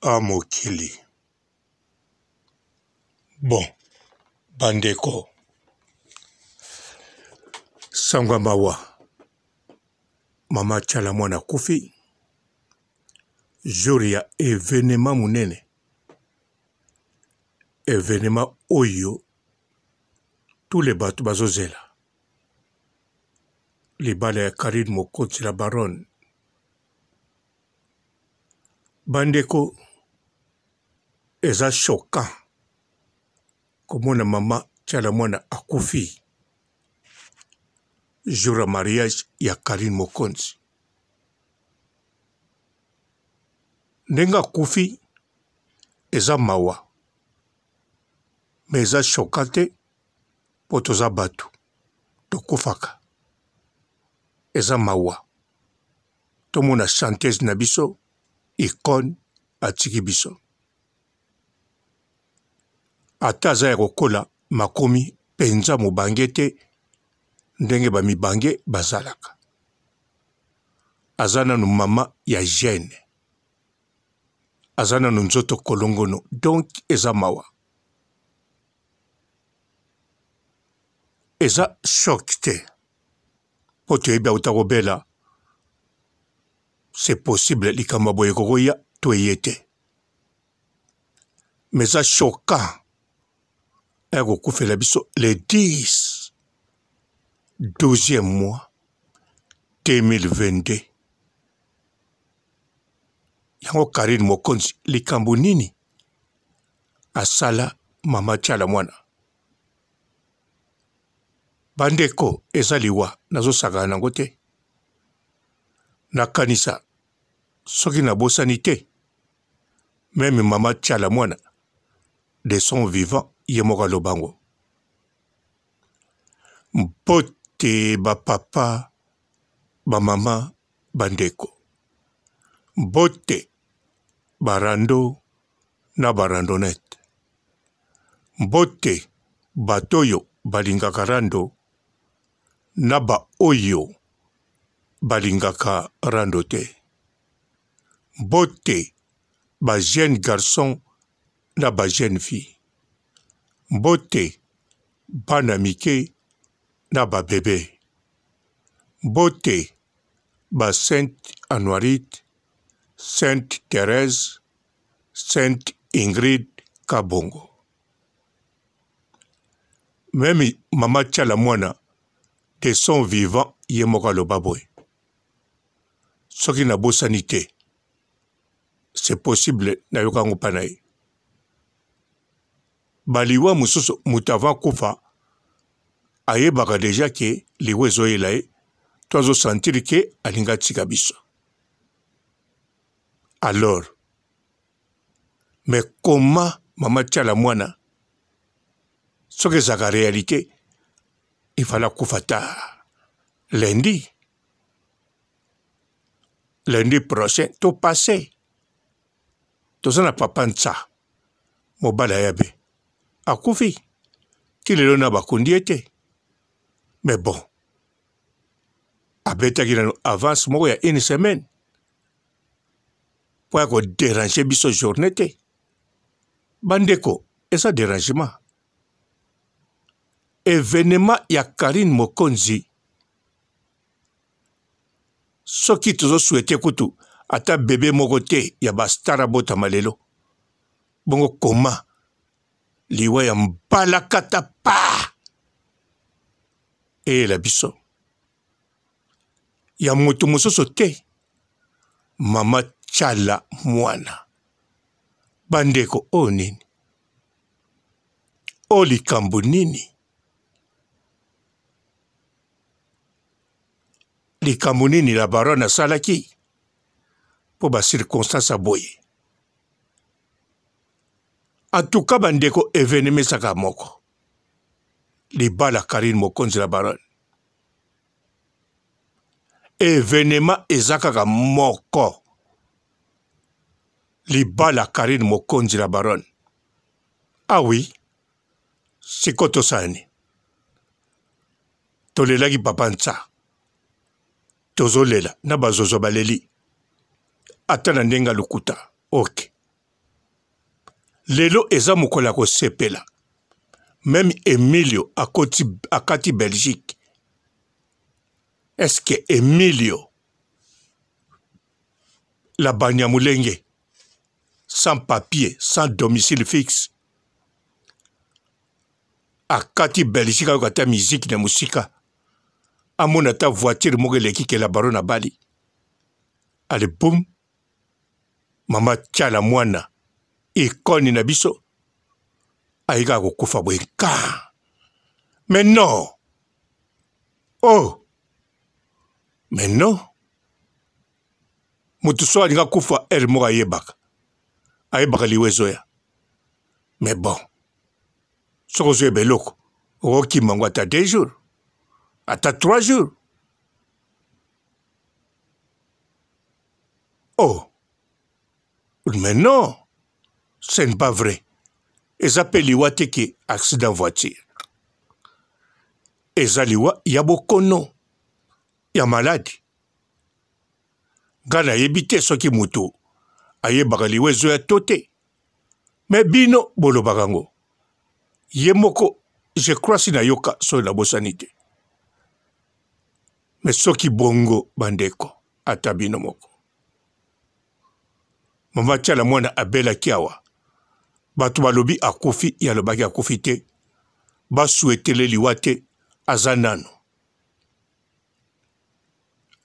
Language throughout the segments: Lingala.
à mokili. Bon, bandeko. Sangwa mawa. Mama Tchala mwana kufi. Jour ya événement munene. Événement oyo. Tous les bateaux bazozela. Les balles ya Karine Mokoti la baronne. Bandeko. Eza choquant. Komona mama Tchala mwana akufi. Jour ya mariage ya Karine Mokonzi. Ndenga kufi eza mawa. Mais eza chokate po toza batu. Tokufaka. Eza mawa. Tomona chanteuse na biso, icône atiki biso. Ata aza ya kokola makomi penza mobange te ndenge bamibange bazalaka. Aza nanu mama ya jeune. Aza nanu nzoto kolongono. Donc eza mawa. Eza choc te. Po toyebi autakobela. C'est possible likamba boye kokoya toyete. Mais eza choquant. Ego kufela biso le 10 12e mois 2022. Yango Karine Mokonzi likambo nini asala mama Tchala mwana. Bandeko eza liwa nazosaka nango te. Nakanisa soki nabosani te. Même mama Tchala mwana de son vivant yemoka lobango. Mbote ba papa ba mama bandeko. Mbote barando na barandonete. Mbote batoyo balingaka rando na ba oyo balingaka rando te. Mbote ba jeune garçon na ba jeune fille. Mbote bana mike na ba bébé. Mbote ba Sainte Anuarite, Sainte Thérèse, Sainte Ingrid Kabongo. Même mama Tchala mwana de son vivant yemoka lobaboy. Soki na bosani te. C'est possible na yokango panaye. Baliwa mususu mutavan kufa ayebaka deja ke liwe ezoyela ye toazo sentir ke alinga tika biso. Alors, mais comment mama Tchala mwana soki ezaka réalité il fallait kufa ta lundi prochain to passé tozana papa ntsa mobala yabe akufi kilelo na bakundi ete. Mais bon, abetaki nanu avance moko ya une semaine po ya koderange biso journée te. Bandeko eza dérangement. Événement ya Karine Mokonzi soki tozo souhaité kutu ata bébé moko te ya bastara bota malelo. Bongo koma liwa ya mbalakata pa e la biso ya mutu mususu te. Mama Tchala mwana. Bandeko o nini? O likambo nini? Likambo nini la baronne asalaki po ba circonstance aboye. En tout cas bandeko événement saka moko. Libala Karine Mokonzi la baronne. Événement ezakaka moko. Libala Karine Mokonzi la baronne. Ah oui, sikoto sani. Tolelaki papa ntsa. Tozolela na bazozo baleli. Ata na ndenga lukuta. Ok. lelo eza mokola ko sepela. Même Emilio akati Belgique. Est-ce que Emilio la Banyamulenge, sans papier, sans domicile fixe, akati Belgique akata musique na musika, amona ta voiture mogeleki ke la barona Bali. Allez boum, mama tchala mwana, ikoni na biso, aïga kokufa bwenka. Mais non. Oh. Mais non. Mutuso alinga kufa elmo ayebaka. Ayebaka liwezo ya. Mais bon. Soko zo beloko. Oki mango ata 2 jours. Ata 3 jours. Oh. Mais non. Ce n'est pas vrai. Ezapeli liwa teke accident voiture. Ezaliwa yabokono. Ya malade. Gana yebite soki mutu. Aye bagaliwe zo ya tote. Mais bino bolo bagango. Yemoko, je crois si na yoka so la bosanite. Mais soki bongo bandeko. Atabino moko. Mama tchala mwana abela kiawa. Batu balobi akufi ya lobaki akufi te. Ba souhaitele liwate azanano.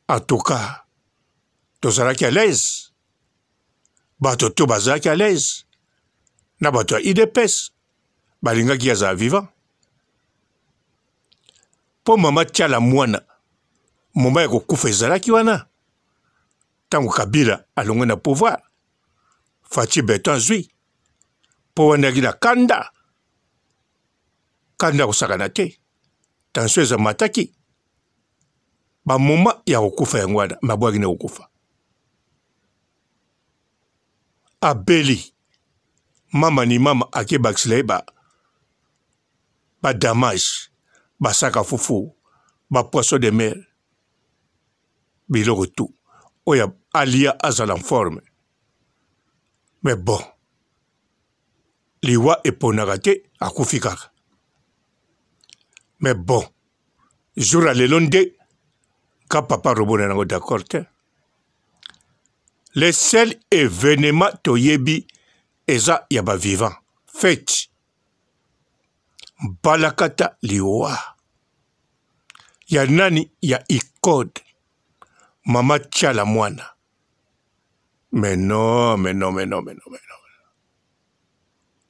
En tout cas, tozalaki à l'aise. Bato to bazalaki à l'aise. Na bato ya IDPS. Balingaki aza vivant. Po mama tchala mwana. Moma ya kokufa ezalaki wana. Tango Kabila alongwe na pouvoir. Fachi Beton zwi. Po wanaki na kanda. Kanda kusakana te. Tansyo eza mataki. Ba moma ya kokufa yango wana. Mabwaki na kokufa. Abeli. Mama ni mama ake bakisile ba damage. Ba saka fufu. Ba poisson de mer. Biloko tout. Oya alia azala en forme. Mais bon. Liwa eponaka te akufi kaka. Mais bon. Jour à l'élonde. Ka papa robona nango d'accord te. Le seul événement toyebi eza yaba vivant. Fête. Balakata liwa. Ya nani ya ikode. Mama tchala mwana. Mais non.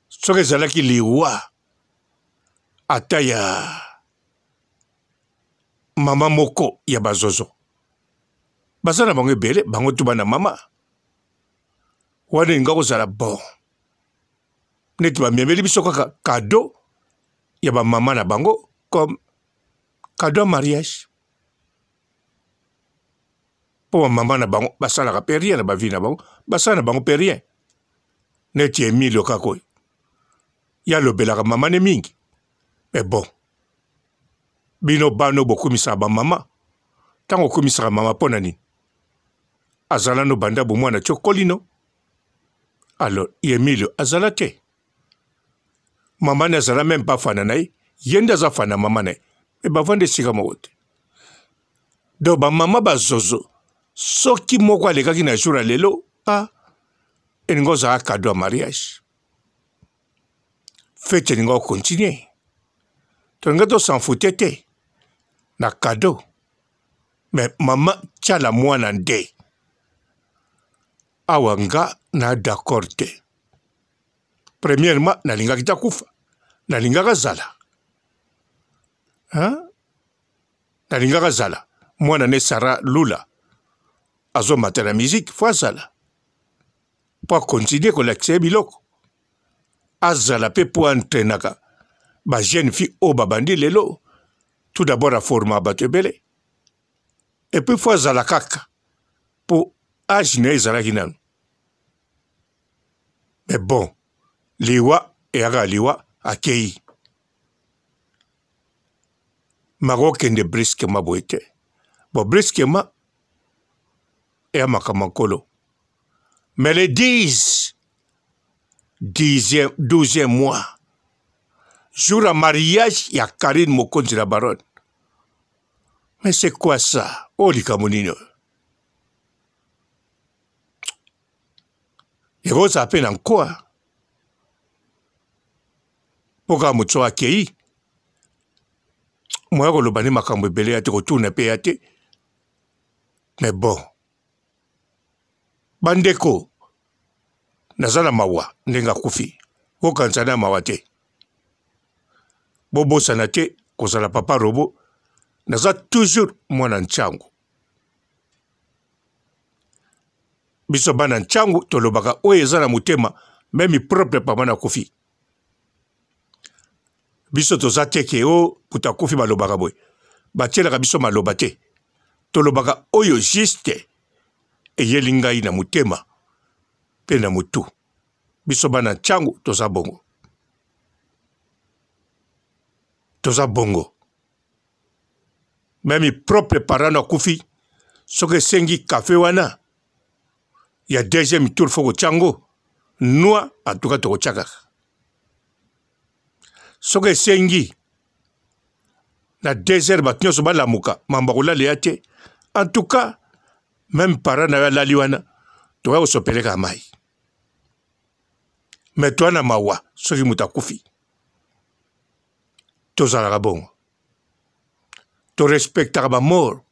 Soke zalaki liwa. Ata ya mama moko ya bazozo. Basana bango ebele, bango tuba na mama. Wane nga kozala bon. Neti ba miemeli biso kaka cadeau ya ba mama na bango comme cadeau mariage. Po mama na bango basala ka pe rien na ba vie na bango, basala na bango pe rien. Neti Emilio kako. Ya lobela ka mama ne mingi. Mais bon. Bino bano bokumisa ba mama. Tango kumisa mama pona nini. Azala no banda bo mwana chokolino. Alors, Emilio azala te. Mama ne azala même pas fana nae. Yenda za fana mama nae. E ba vande siga mogote. Do ba mama ba zozo. Soki moko alekaki na jour lelo. Ah. Eningo za cadeau mariage. Fête eningo continuer. Tonga to s'en foutait te. Na cadeau. Mais mama tchala mwana nde. Awanga na d'accord te. Premièrement, na linga kita kufa. Na linga gazala. Hein? Na linga gazala. Mwana ne Sara Lula. Azo matera musique, fwa zala. Po continuer ko l'accès biloko. Azala pe po entrenaka. Ba jeune fille o babandi lelo. Tout d'abord à forma batebele. Et puis fwa zala kaka. Po âge ne ezalaki nanu. Mais bon, liwa et aga liwa akei. Marocain de brisquement boite. Bon, brisquement et à makamankolo. Mais les 10 12e mois. Jour à mariage, il y a Karine Mokonzi la baronne. Mais c'est quoi ça? Oh, les Camonino. Et vous à peine en quoi? Pourquoi vous avez accueilli? Moi, je vais vous dire que retourne PAT. Mais bon. Bandeko. Nazala mawa. Nenga kufi. Wokansana mawate. Bobo sanate. Kozala papa robo. Naza toujours mwana nchangu. Biso bana nchangu tolobaka oyo eza na mutema memi propre papa na kufi. Biso toza teke o puta kufi balobaka boy. Batielaka biso maloba te. Tolobaka oyo juste eyeli ngai na mutema pe na mutu. Biso bana nchangu toza bongo. Toza bongo. Memi propre parent na kufi soke sengi café wana. Il y a deuxième tour foko chango. Noa en tout cas toko chaka. Soke sengi na désert batnyo so bala muka mambakola leate. En tout cas même parent na la liwana toka osopeleka mai. Mais toi na mawa soki mutakufi. Tozala bongo. To respectaka ba mort.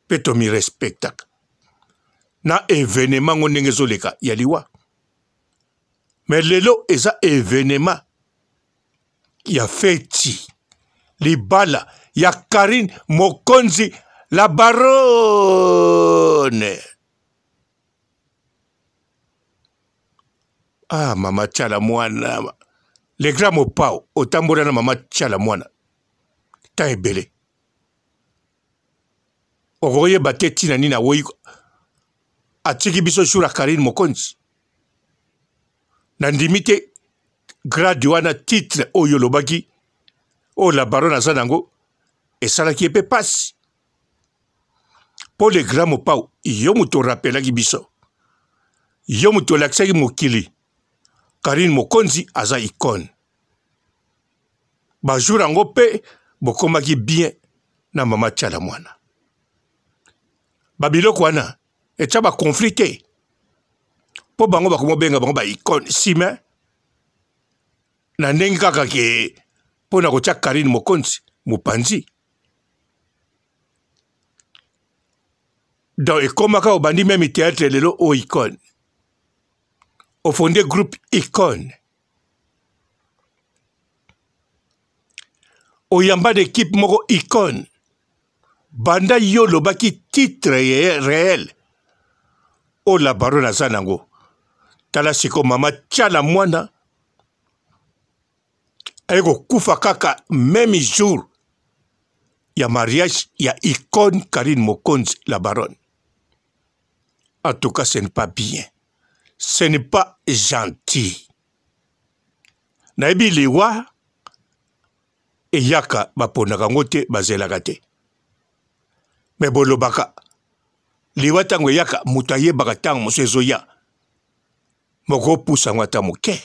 Pe to mi respectaka. Na événement ngondenge zoleka yaliwa. Mais lelo eza événement. Ya feti. Libala. Ya Karine Mokonzi la baronne. Ah, mama tchala mwana. Les grands mopao. Otambora na mama tchala mwana. Ta ebele. Ogoye bateti na nina woyi. Atiki biso shura Karine Mokonzi. Nandimite grade wana titre oyo lobaki. O la baronne azanango. Et ça là qui est passe. Pour les grands mopao. Yo muto rappelaki biso. Yo muto laksaki mokili. Karine Mokonzi aza icône. Ba jour ango pe bokomaki bien na mama tchala mwana. Babiloko wana etcha ba conflicté. Po bango bakomo benga bango ba icône sima na ndenge kaka ke pona ko tcha Karine Mokonzi mopanzi. Donc ekomaka obandi même théâtre lelo o icône. Au fondé groupe icône. Au yamba d'équipe moko icône. Banda yo lobaki titre réel. O la baronne azanango. Tala siko mama tchala mwana. Ego kufa kaka même jour. Ya mariage ya icône Karine Mokonzi la baronne. En tout cas, ce n'est pas bien. Ce n'est pas gentil. Naibi liwa e yaka baponaka ngote bazelaka te. Mais bolobaka liwa tango yaka mutaye baka tango mosezo ya. Moko poussa ngata moke.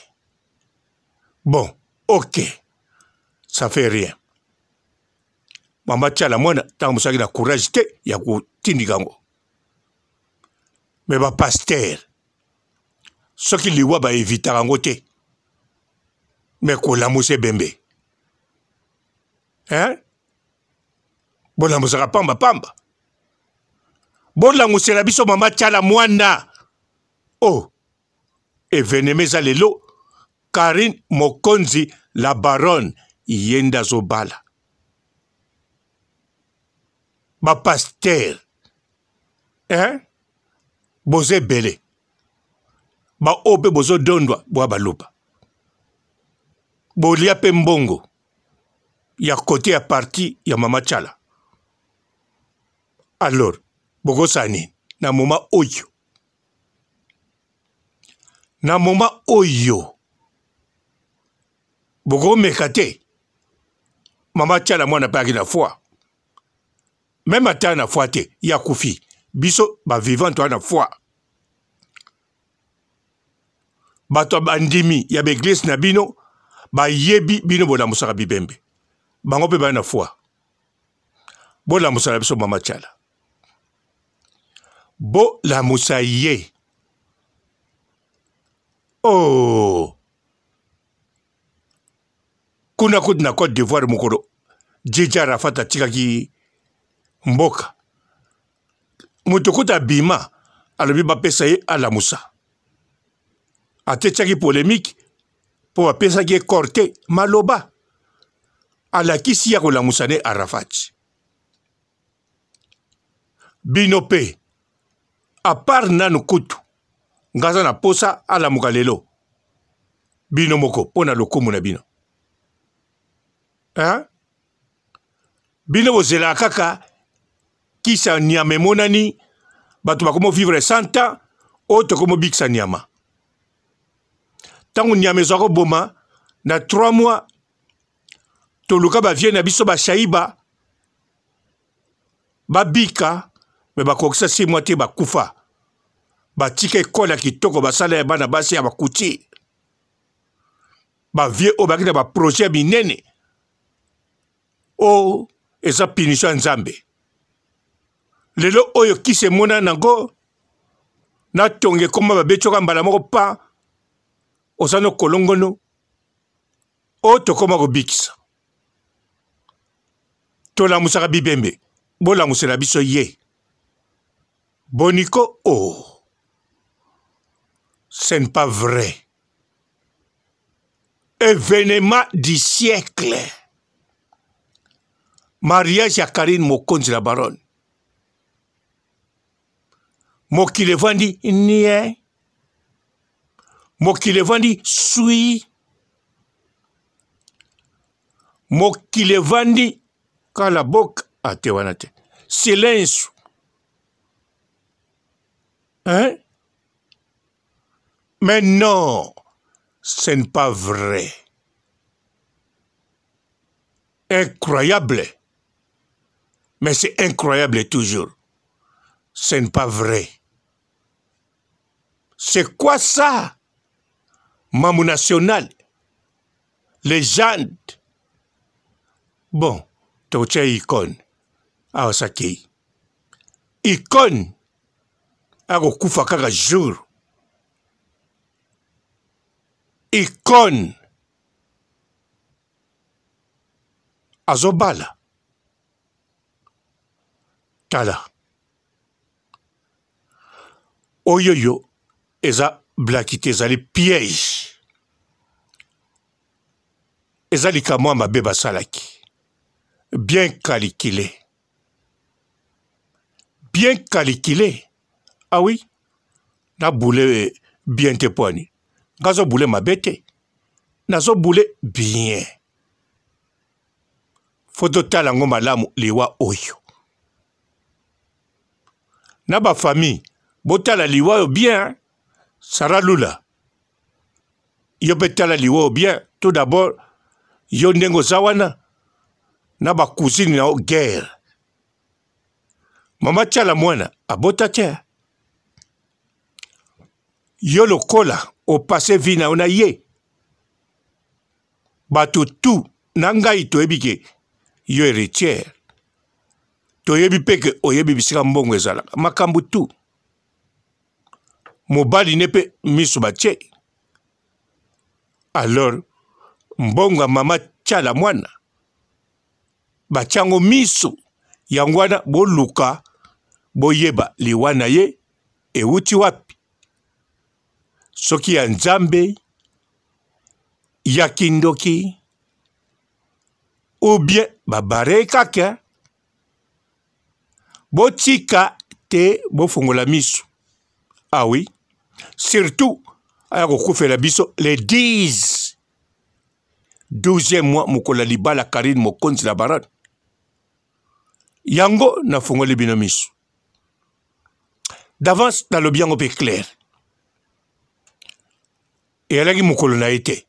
Bon, ok. Ça fait rien. Mama tchala mwana tango musaki na courage te ya kutindikango. Mais ba pasteur soki liwa ba evitaka ngo te. Mais kolamuse bembe. Hein? Bolamusaka pamba pamba. Bolamusela biso mama tchala mwana. Oh. Événement za lelo. Karine Mokonzi la baronne yenda zobala. Ba pasteur. Hein? Boze bele. Ba ope bozo dondwa bwa balupa. Bolia pe mbongo. Ya côté ya parti ya mama tchala. Alors, bogo sani na moma oyo. Na moma oyo. Bogo mekate. Mama tchala mwana paki na foi. Même ata na foi te ya kufi. Biso ba vivant to na foi. bato bandimi ya beglise na bino ba yebi bino bolamusaka bibembe bango pe ba na foi bolamusala biso Mama Tchala bolamusa ye oh kuna kutu na Côte d'Ivoire mukolo Djidja Arafat atikaki mboka mutu kuta bima alobi bapesa ye alamusa atetiaki polémique po bapesaki ye korte maloba alakisi ya kolamusa ne Arafat bino pe a part nanu kutu ngaza na posa alamuka lelo bino moko pona lokumu na bino hein? Bino bozela kaka kisa nyama monani bato bakomo vivre 100 ans oto komo biksa nyama tangu nyama ezako boma na 3 mois toluka ba vie na biso ba shaiba ba bika me bakokisa 6 mois te bakufa batika ekola kitoko basala ya bana basi ya bakuti ba vie o bakina ba projet binene o eza punition nzambe lelo oyo kise mona nango na tonge koma babetsoka mbala moko pa osano kolongono o tokoma kobikisa tolamusaka bibembe bolamusela biso ye boniko oh ce n'est pas vrai événement du siècle mariage ya Karine Mokonzi la baronne mokile vandi nie mokile vandi sui mokile vandi kala boka ate wana te silence hein mais non ce n'est pas vrai incroyable mais c'est incroyable toujours ce n'est pas vrai. C'est quoi ça? Mamou national. Légende. Bon, toche icône. Ah, ça qui. Icône. Ako kufa kaka jour. Icône. Azobala. Tala. Oyoyo. Eza blakite ezali piège. Ezali kamwa mabe basalaki. Bien calculé. Bien calculé. Ah oui? Na boule bien te poani. Gazo boule mabete. Nazo boule bien. Foto talango malamu liwa oyo. Na ba famille. Botala liwa oyo bien. Sarah Lula. Yo betala liwo bien. Tout d'abord, yo ndengo zawana. Na ba cousine na guerre. Mama Tchala mwana abota te. Yo lokola o passé vina ona ye. Bato tout nangai to ebike yo héritière. To yebi peke o yebi bisika mbongo ezala. Makambu tout. Mobali nepe misu bache. Alors, mbonga Mama Tchala mwana. Bachango misu. Yangwana boluka. Boyeba liwana ye. Euti wapi. Soki ya nzambe. Yakindoki. Ou bien babare kaka. Botika te bofongola misu. Ah oui. Surtout, la biso les 12e mois mukola libala Karine Mokonzi la baronne. Yango na fongoli bino misu. D'avance dans le bien au clair. Et elle a dit mukolo na été.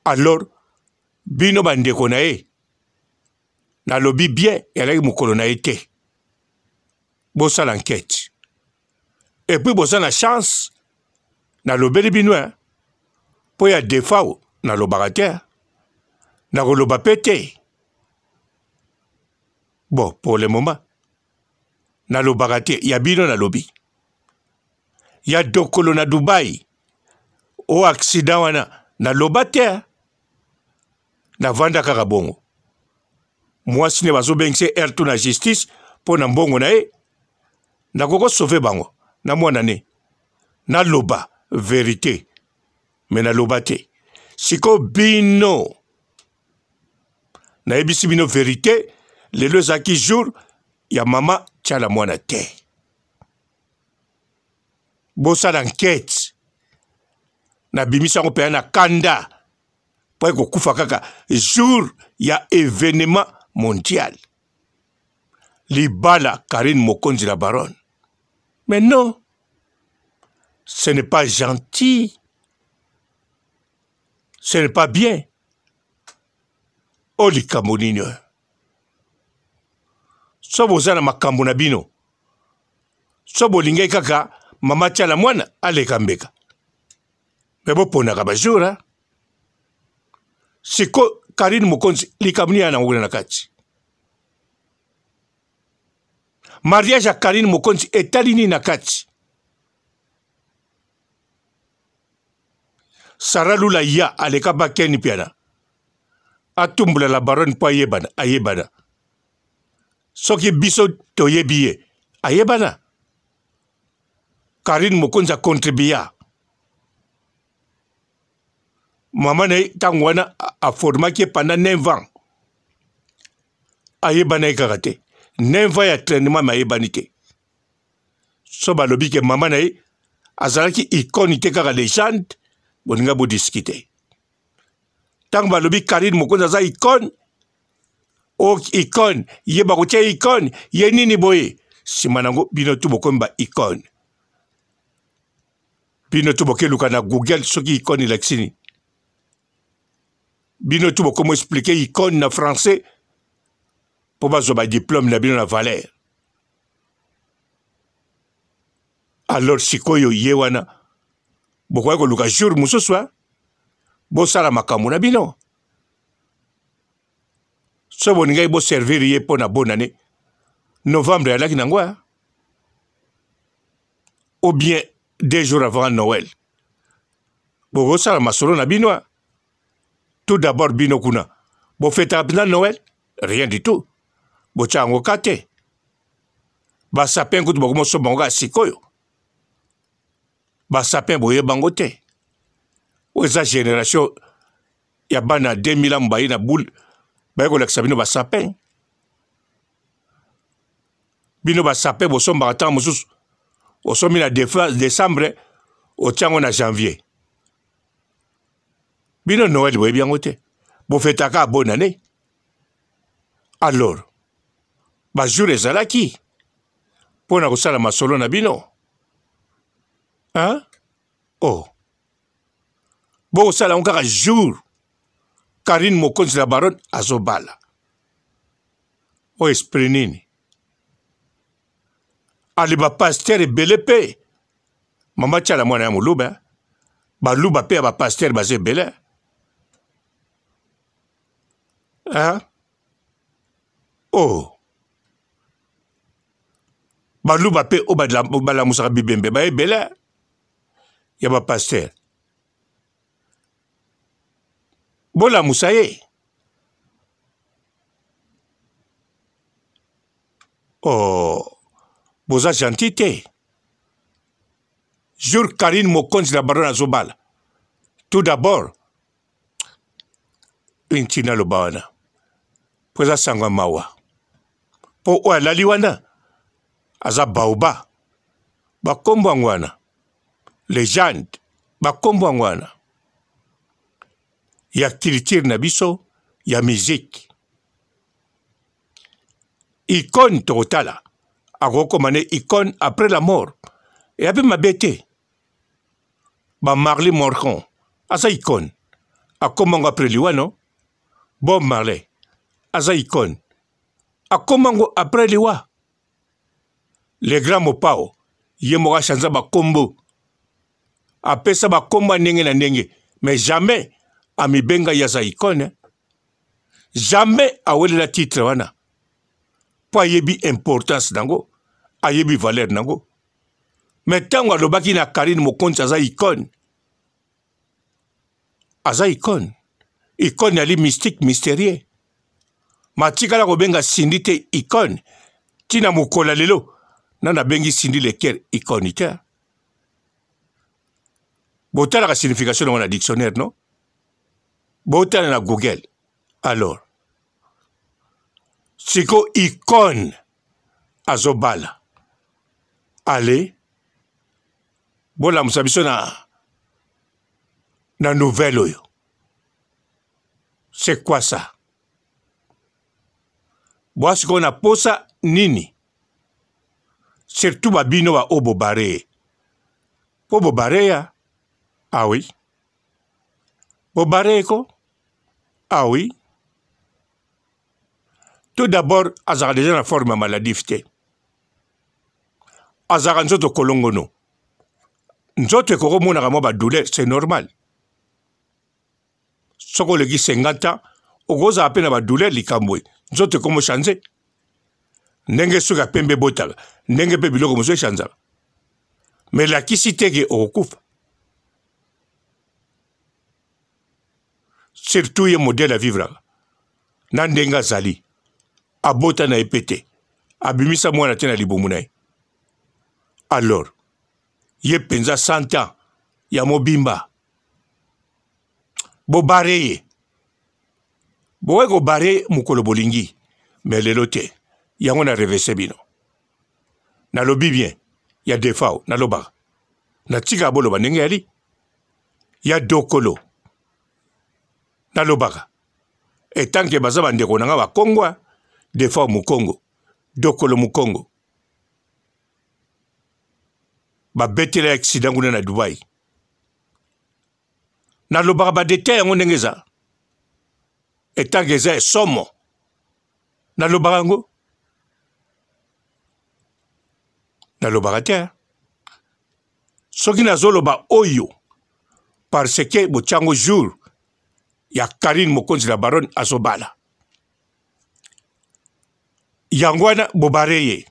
Alors, bino bandeko na e. Na lobi bien, elle a dit mukolo na été. Bossa l'enquête. Et puis bossa la chance. Na lobeli binois, po ya defao na lobaka te na koloba pe te. Bon, pour le moment na lobaka te ya bino na lobi ya dokolo na Dubai o accident wana na loba te na vanda kaka bongo mwasi ne bazobengise ertu na justice po na mbongo na ye na koko sauver bango na mwana ne na loba vérité mais na loba te siko bino na ebisi bino vérité lelo ezalaki jour ya mama tiala mwana te bosala enquête na bimisa yango mpenza na kanda po ekokufa kaka jour ya événement mondial libala Karine Mokonzi la baronne. Mais non, ce n'est pas gentil, ce n'est pas bien. O likambo nini oyo so boza na makambo na bino so bolingai kaka mama tiala mwana aleka mbeka me boponaka bajour siko Karine Mokonzi likambo nini yanango na kati mariage ya Karine Mokonzi etali nini na kati Sara Lula ya aleka bakeni piana atumbula la baronne po ayebana soki biso toyebi ye ayebana Karine Mokonzi akontribua mama na ye ntango wana aformaki ye pendant 9 ans ayebana ye kaka te 9 ans ya trainement ma ayebani te so balobi ke mama na ye azalaki icône te kaka légende boninga bodiscute ntango balobi Karine Mokonzi aza icône o icône ye bakotia icône ye nini boye nsima nango bino tu bokomi ba icône bino tu bokeluka na Google soki icône elakisini bino tu bokomi expliquer icône na français po bazwa ba diplôme na bino na valeur alors sikoyo ye wana bokoki koluka jour mosusu bosala makambo na bino so boningai boservir ye mpo na bonne année novembre alaki nango ou bien 2 jours avant Noël bokosala masolo na bino tout d'abord bino kuna bofetaka mpena Noël rien du tout botya yango ka te basapin kutu bokomosoba yango kaka sikoyo basapin boyebango te oyo eza génération ya bana 2000 ans baye na boule baye kolakisa bino basapin bosombaka ntango mosusu osombi na décembre otia yango na janvier bino Noël boyebi yango te bofetaka bonne année alors bajour ezalaki mpo na kosala masolo na bino oh bokosala yango kaka jour Karine Mokonzi la baronne azobala o esprit nini ali bapaster ebele mpe mama tiala mwana ya moluba baluba mpe ya bapaster baza ebele oh baluba mpe o balamusaka bibembe ba ebele ya bapaster bolamusa ye oh boza gentil te jour Karine Mokonzi la baronne azobala tout d'abord intina loba wana po eza sango ya mawa po oyo alali wana aza baoba bakombo yango wana legende bakombo yango wana ya culture na biso ya musique icône tokotala akokoma ne icône après la mort eya mpe mabe te Marley Morcon aza icône akomango après liwa no Bob Marley aza icône akomango après liwa le grand Mopao ye moko achanza bakombo apesa bakombo ndenge na ndenge mais jamais amibenga yaza icône. Jamais awele la titre wana. Po ayebi importance nango, ayebi valeur nango. Mais tango alobaki na Karine Mokonzi aza icône. Aza icône. Icône ali mystique, mystérieux. Matikala kobenga Sindi te icône. Tina mukola lelo. Nana bengi Sindi lequel icône te. Botala la signification dans mon dictionnaire, non? Botala na Google. Alors. Siko icône. Azobala. Allez. Bola musabiso na nouvelle oyo. C'est quoi ça? Boa siko na posa nini? Surtout babino wa obobare. Obobare ya? Ah oui. Bobare ko? Ah oui. Tout d'abord, azara déjà la forme maladie. Azara nzoto kolongono. Nzoto ekoko mona kama ba douleur, c'est normal. Soko legi 50 ans, ogoza apena ba douleur likambwe. Nzoto komo chanze. Ndenge suka pembe botala, ndenge pe biloko mozo chanza. Mais la kisi tege okufa. Surtout ye modèle à vivre. Nandenga zali. Abota na epete. Abimisa mwana tena libomunai. Alors, ye penza 100 ans. Ya mobimba. Bobareye. Boego bare mukolo bolingi. Mais lelote. Yango na revese bino. Na lobi bien. Ya defao. Na loba. Na tika bolo banenge ali. Ya dokolo. Na loba. Et tant que baza bandeko nanga ba Kongwa. Defao mukongo. Dokolo mukongo. Ba betele accident nguna na Dubai. Na loba ba dete yango ndengeza. Etangeza somo. Na loba ngo. Na loba te. Soki na zoloba oyo. Parce que bochango jour. Ya Karine Mokonzi la baronne azobala. Yangwana bobareye.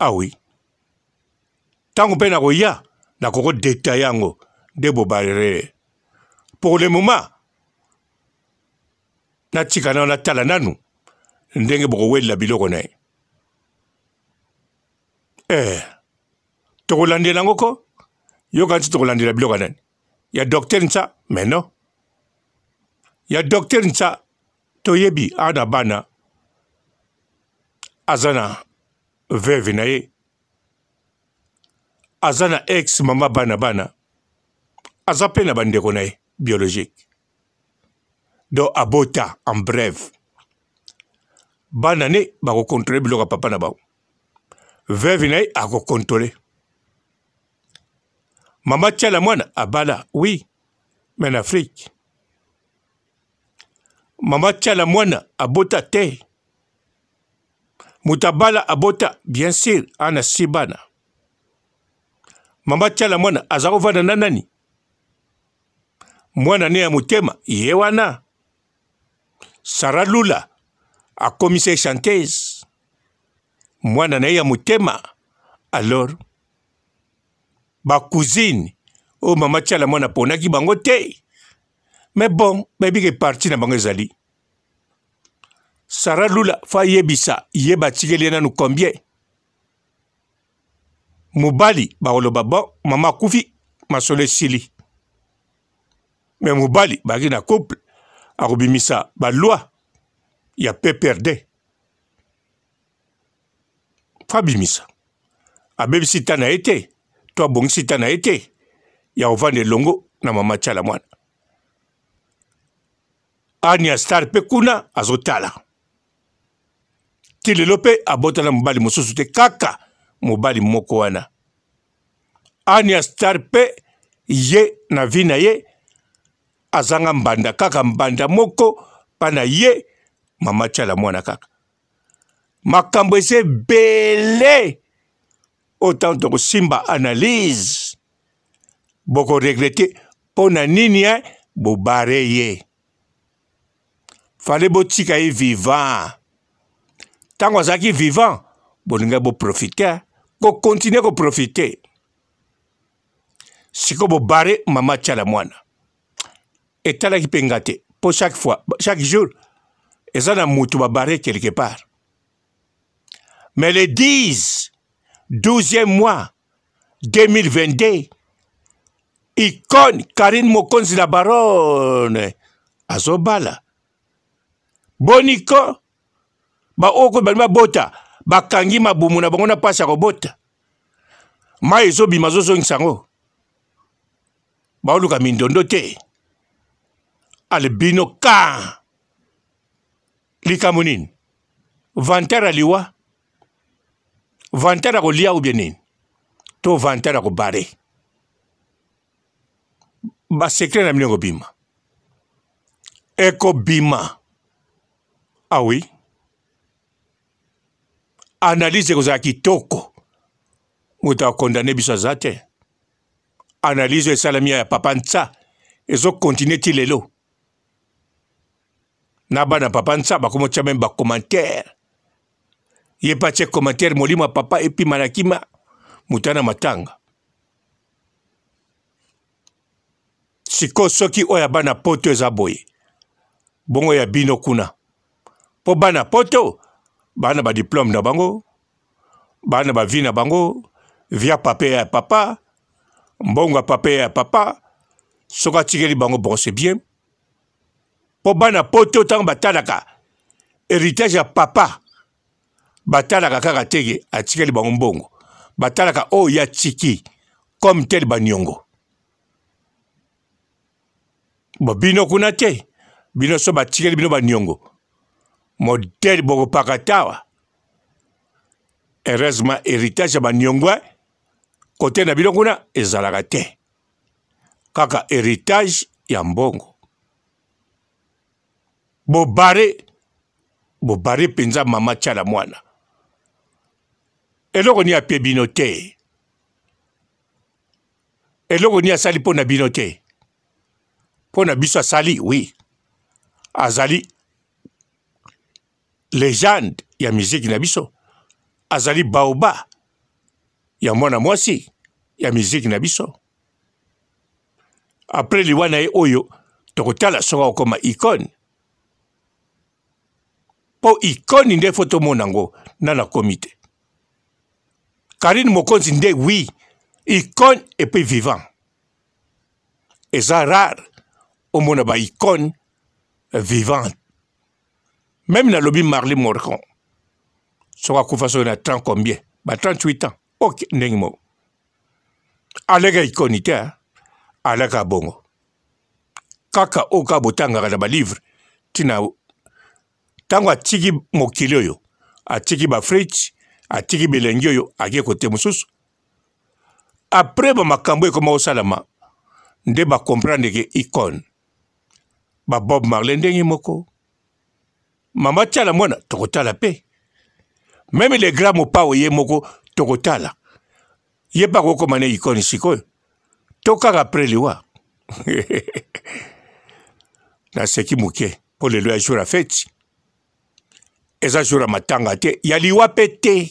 Ah oui. Tango pe na koya, na koko détaillango de bobareye. Pour le moment, na tikana na tala nanu, ndenge boko wela biloko nae. Tokolande nango ko? Yo kanti tokolande la biloko nani. Ya docteur nsa, mais non. Ya docteur nsa, toyebi ana bana. Azana veuve na ye. Azana ex mama bana. Azape na bandeko na ye, biologique. Do abota, en bref. Bana ne, bako kontrole biloka papa na bao. Veuve na ye, ako kontrole. Mama tia la mwana, abala, oui, mais en Afrique. Mama tia la mwana, abota te. Mutabala abota, bien sûr, ana sibana. Mama tia la mwana, azako vana nanani. Mwana ne ya mutema, yewana. Sarah Lula, a commissaire chanteuse. Mwana ne ya mutema. Alors, ba cousine, oh mama tia la mwana ponaki bango te. Mais bon, baby ke parti na bango ezali. Sarah Lula fa yebisa yeba tigeli na nou combien. Mubali ba oloba bon mama kufi masole sili. Mais mubali bagi na couple arobimisa ba loi ya PPRD. Fa bimisa. Abebi sita na été, toi bon sita na été. Ya ovande longo na mama chala mwana. Ania star pe kuna azotala. Tilelope abota na mubali mususu te kaka mubali moko wana. Ania star pe ye na vina ye azanga mbanda kaka mbanda moko pana ye mama chala mwana kaka. Makambo ese bele autant de simba analyse boko regretter Pona nini bo bare ye. Fallait botika ye vivant. Tant qu'on zaki vivant, boninga bo profiter, ko continuer ko profiter. Siko bo bare mama tchala mwana. Et tala ki pengate, pour chaque fois, chaque jour, et ça n'a moutou ba bare quelque part. Mais le 12e mois 2022, icône Karine Mokonzi la baronne azobala. Boniko ba oko ba bota ba kangi mabumu na bango na pasa ko bota. Ma ezo bima zo nsango. Ba oluka mindondo te. Albino ka likamunin. Vantara liwa. Vantara ko lia ou bien nini. To vantara ko bare. Ba secret na mnengo bima. Eko bima. Ah oui. Analyse ko za kitoko. Muta condamné biso zate. Analyse salamia ya papa ntsa. Ezo continue ti lelo. Na bana papa ntsa ba komo tia même ba commentaire. Ye pa che commentaire molima papa epi manakima mutana matanga. Siko soki oya bana poto eza boye. Bongo ya bino kuna. Po bana poto, bana ba diplôme na bango, bana ba vie na bango, via papa ya papa, mbongo papa ya papa, soka tikeli bango bon c'est bien. Po bana poto tang batalaka, héritage ya papa, batalaka kaka tege, atikeli bango mbongo, batalaka o ya tiki, comme tel banyongo. Bo bino kuna te, bino so batikeli bino banyongo. Modèle boko pakatawa. Heureusement, héritage banyongwa, côté na bino kuna, ezalaka te. Kaka héritage ya mbongo. Bobare penza mama tchala mwana. Eloko ni ape bino te. Eloko ni asali po na bino te. Po na biso asali, oui. Azali légende ya musique na biso. Azali baoba ya mwana mwasi ya musique na biso. Après liwana e oyo tokotala songa okoma icône. Po icône nde photo monango na comité. Karine Mokonzi nde oui, icône et puis vivant. Et ça rare au mona ba icône vivante. Même na lobby Marley Morgan. Soka kufaso na 30 combien? Ba 38 ans. Ok, nengmo. Alega ikonite, alega bongo. Kaka oka botanga na ba livre. Tina tango atiki mokili oyo, atiki ba fritz, atiki belengi oyo, ake kote mususu. Après ba makambo ekoma osalama, nde ba comprendre ke icône. Ba Bob Marley ndengi moko. Mama tchala mwana, tokotala pe. Même les grands mopa ye moko, tokotala. Ye pa koko mane icône sikoyo. Toka après liwa. Na seki muke, pour le loya jour à fête. Eza jour à matanga te, ya liwa pete.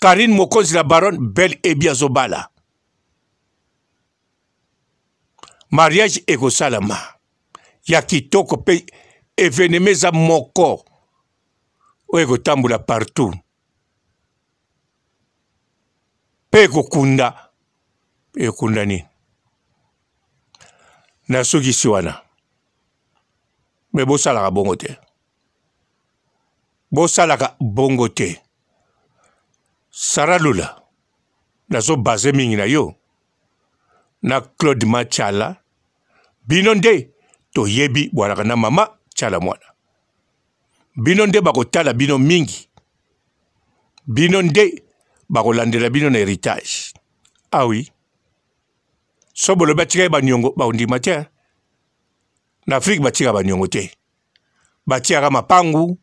Karine Mokonzi la baronne, belle et bien zobala. Mariage ego salama. Ya kitoko pe événement za moko. Ego tambula partout. Pe ego kunda. Ego kunda ni. Na soki siwana. Me bo salaka bongo te. Bo salaka bongo te. Saralula. Na so base mingi na yo. Na Claude Machala. Binonde. To yebi waraka na mama tchala mwana. Binonde bakotala bino mingi. Binonde bakolandela bino na héritage. Ah oui. Sobolo batika banyongo baundima te. Na Afrique batika banyongo te. Batika mapangu,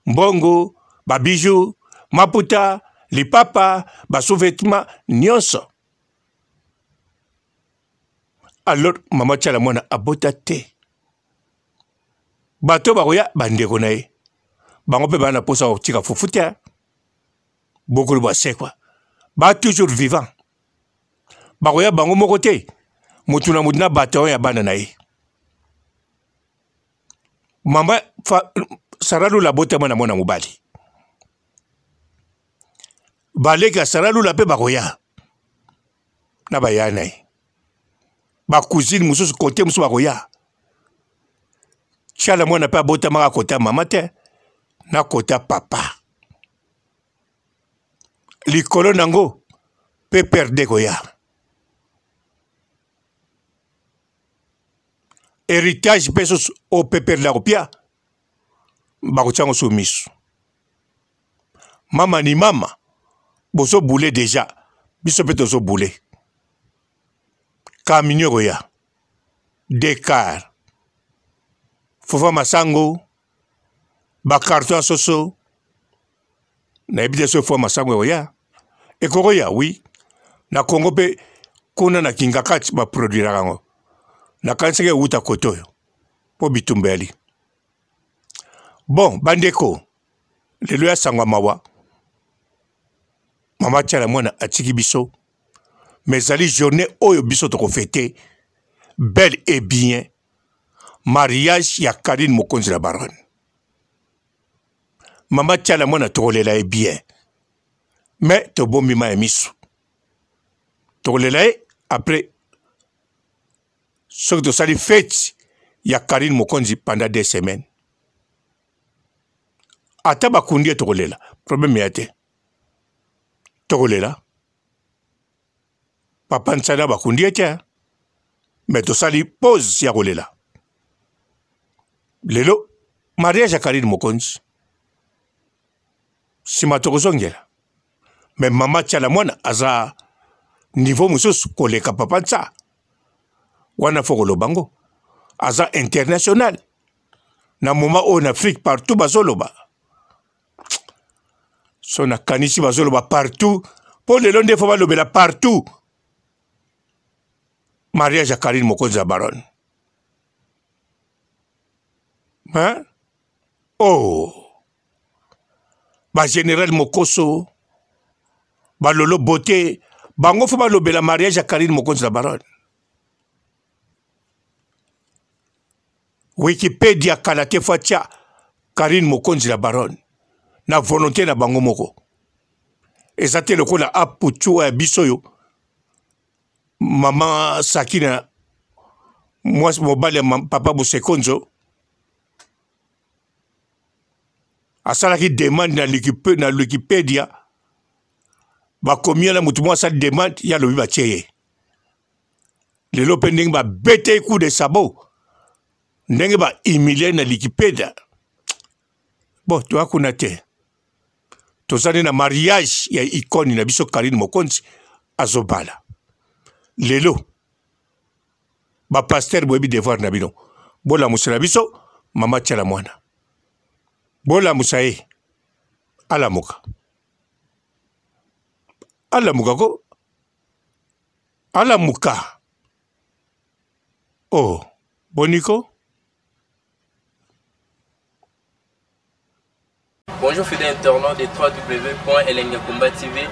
mbongo, babiju, maputa, lipapa, basouvetima, nyonso. alors Mama Tchala Mwana abota te. Bato bakoya bandeko na ye. Bango pe bana posa tika fufuta. Beaucoup de c'est quoi. Ba toujours vivant. Bakoya bango moko te. Mutuna mutuna bato ya bana na ye. Mama saralu la bota mwana mwana mubali. Baleka saralu la pe bakoya. Na bayana ye. Ba cousine mususu kote musu bakoya. Tchala Mwana pe abota maka kota mama te. Na kota papa. Likolo nango pe perde koya. Héritage pesos o pe perde la kopia. Bakochango soumisu. Mama ni mama. Boso boule déjà. Biso pe tozo boule. Kaminyo koya. Dekar. Fofa masango. Bakarto soso. Na ebite so fofa masango koya. E koya oui. Na Congo pe kuna na kingakati ba produira kango. Na kansege uta kotoyo. Po bitumbeli. Bon, bandeko. Lelo ya sangwa mawa. Mama Tchala Mwana atiki biso. Mais ali journée oyo biso toko fêter. Bel et bien. Mariage ya Karine Mokonzi la Baronne. Mama Tchala Mwana tokolela e bien. Mais to bombi ma emisu. Tokolela e après ce que tu sali fête ya Karine Mokonzi pendant 2 semaines. Ata bakundi tokolela. Problème yate. Tokolela. Papa nsana bakundi ete. Mais tu sali pause ya kolela. Lelo mariage ya Karine Mokonzi. Sima tokozongela. Mais Mama Tchala Mwana aza niveau mususu koleka papa nsa. Wana fokolo bango. Aza international. Na moma en Afrique partout bazoloba. Sona kanisi bazoloba partout. Pour le long des fois balobela partout. Mariage à Karine Mokonzi la Baronne. Hein? Oh. Ba général Mokoso. Ba lolo beauté. Bango faut balobela mariage à Karine Mokonzi la Baronne. Wikipédia kalate fatia Karine Mokonzi la Baronne. Na volonté na bango moko. Ezate le kola apuchu ya bisoyo. Mama Sakina. Moi mobile papa Bosekonzo. Asala ki demande na Wikipédia. Ba combien la mutu moi ça demande ya lobi ba tieye. Le l'opening ba bete coup de sabot. Ndenge ba humilier na Wikipédia. Bon, tu as connaître. Tozane na mariage ya icône na biso Karine Mokonzi azobala. Lelo. Ba pasteur boyebi devoir na bino. Bola musala biso Mama Tchala Mwana. Bola musae. Alamuka. Alamuka ko. Alamuka. Oh, Boniko. Bonjour fidèles internautes de www.elengiakomba TV.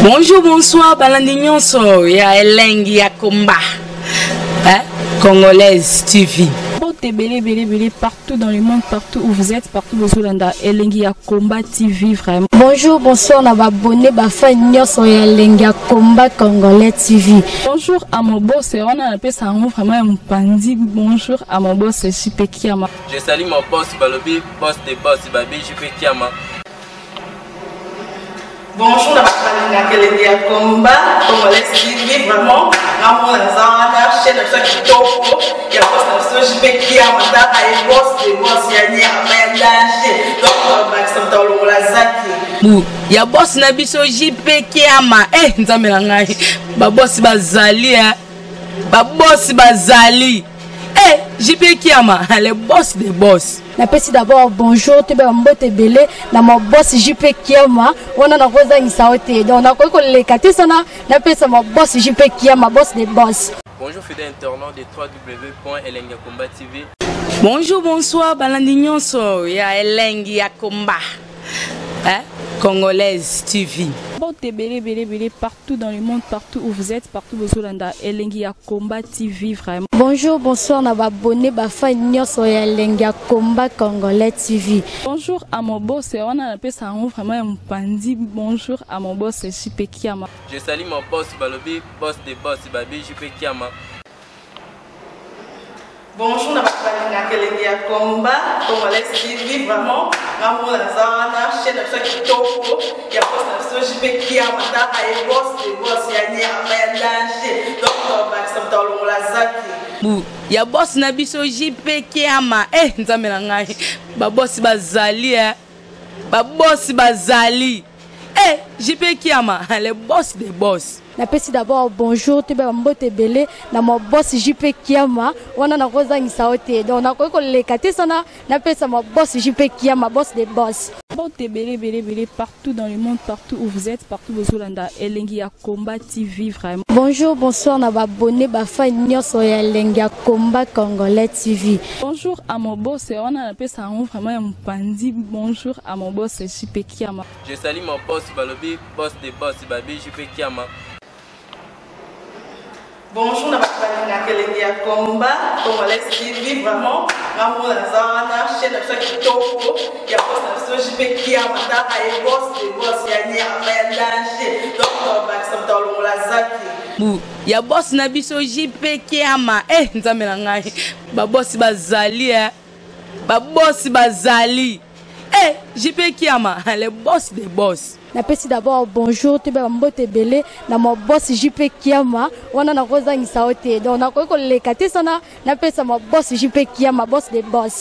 Bonjour, bonsoir, balandi nyonso ya Elengi ya Komba. Congolaise TV. Belé partout dans le monde, partout où vous êtes, partout où vous êtes, Elengi ya Komba TV vraiment. Bonjour, bonsoir, na abonné ba fan nyonso ya Elengi ya Komba Congolais TV. Bonjour à mon boss, on a appelé ça vraiment un pandi. Bonjour à mon boss, JP Kiama. Je salue mon boss Balobi, boss de boss Babi, JP Kiama. Bonjour, la famille na Elengi ya Komba Congolais TV vraiment. Namo na zana chaîne de chaque topo. Ya boss na JP Kiama, ta ay boss de boss ya ni amendage. Donc Maxime Tolo la zaki. Ya boss na biso JP Kiama. Nzambe na ngai. Ba boss bazali ba boss bazali. JP Kiama, le boss des boss. Napesi d'abord bonjour, te ba mbote belé na mon boss JP Kiama. On a na rosa ngisaote. Donc na ko le katisa na pesa mon boss JP Kiama, boss des boss. Bonjour Bonjour fidèles internautes de www.elengiakomba TV. Bonjour, bonsoir, Balandignon ya Elengi Akomba, Congolaise TV. Bon, t'es belé partout dans le monde, partout où vous êtes, partout où vous êtes, Elengi Akomba TV, vraiment. Bonjour, bonsoir, na abonné bafa nyonso ya Elengi Akomba Congolais TV. Bonjour à mon boss, on a appelé ça vraiment un pandi. Bonjour à mon boss, JP Kiama. Je salue mon boss Balobi, boss des boss, Babi JP Kiama. Bonjour, na Elengi Akomba Congolais TV, vraiment. Maman la zana, chaîne de chaque kitoko, il y a boss de JP Kiama, et boss des boss, il y a un danger. Donc, on va s'en parler la zaki. Ya boss na biso JP Kiama nzambe na ngai ba boss bazali ba boss bazali JP Kiama le boss des boss. Napesi d'abord bonjour te ba mbote belé na mo boss JP Kiama wana na kozangisa ote donc na ko lekate sana napesa mo boss JP Kiama boss des boss. Bon, t'es belé partout dans le monde, partout où vous êtes, partout où vous êtes, Elengi Akomba TV, vraiment. Bonjour, bonsoir, na abonné bafa nyonso ya Elengi Akomba Congolais TV. Bonjour à mon boss, on a appelé ça vraiment un pandi. Bonjour à mon boss, JP Kiama. Je salue mon boss Balobi, boss des boss, Babi JP Kiama. Bonjour, Elengi Akomba Congolais TV, vraiment. Maman la zana, chaîne de chaque kitoko, il y a boss de JP Kiama, et boss des boss, il y a un danger. Donc, on va s'en parler la zaki. Ya boss na biso JP Kiama nzambe na ngai ba boss bazali ba boss bazali JP Kiama le boss des boss. Napesi d'abord bonjour te ba mbote belé na mo boss JP Kiama wana na kozangisa ote donc na ko lekate sana napesa mo boss JP Kiama boss des boss.